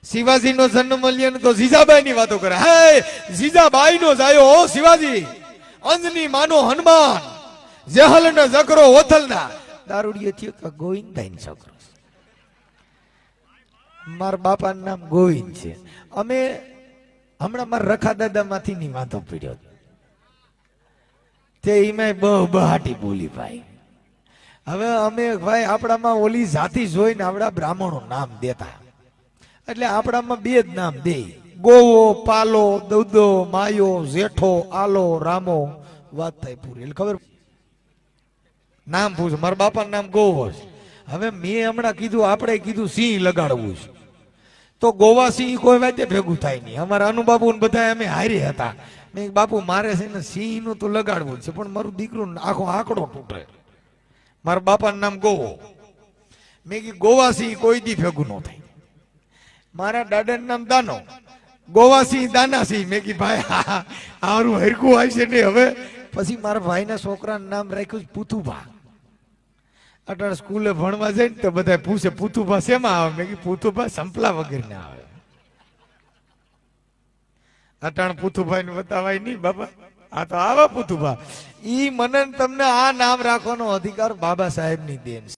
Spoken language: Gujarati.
શિવાજી નો જન્મ લ્યો તો જીજાબાઈ ની વાતો કરે. હે જીજાબાઈ નો જાયો હો શિવાજી, અંજની માનો હનુમાન, જેહલ ને જકરો ઓથલ ના દારૂડિયો થયો કે ગોવિંદાઈ નો છોકરો. મારા બાપા નું નામ ગોવિંદ છે. અમે હમણાં મારા રખા દાદા માંથી ની વાતો પીડ્યો તે એમાં બહુ બહાટી બોલી ભાઈ. હવે અમે ભાઈ આપણામાં ઓલી જાતિ જોઈને આપણા બ્રાહ્મણો નામ દેતા, એટલે આપણામાં બે જ નામ દે, ગોવો, પાલો, દૌદો, માયો, જેઠો, આલો, રામો. વાત થાય પૂરી. એટલે ખબર નામ પૂછ. મારા બાપા નામ ગોવો છે. હવે મેં હમણાં કીધું આપણે કીધું સિંહ લગાડવું છે તો ગોવા સિંહ કોઈ વાતે ભેગું થાય નહીં. અમારા અનુબાબુ ને બધા અમે હારે હતા. મેં બાપુ મારે છે ને સિંહ નું તો લગાડવું છે, પણ મારું દીકરું આખો આંકડો તૂટે. મારા બાપાનું નામ ગોવો. મેં કીધું ગોવા સિંહ કોઈ દી ભેગું ન થાય. મારા દાદાનું નામ દાનો, ગોવા સિંહ દાના સિંહ. મેં કીધું ભાઈ હારું હરકું હોય છે ને. હવે પછી મારા ભાઈના છોકરાનું નામ રાખ્યું પુતુભા. અટાણ સ્કૂલે ભણવા જાય ને તો બધા પૂછે પુતુભા શેમાં આવે? મેં કીધું પુતુભા સંપલા વગર ના આવે. અટાણ પુતુભાઈ ને બતાવાય નહીં બાબા, આ તો આવા પુતુભા. ઈ મને તમને આ નામ રાખવાનો અધિકાર બાબા સાહેબ ની દેન.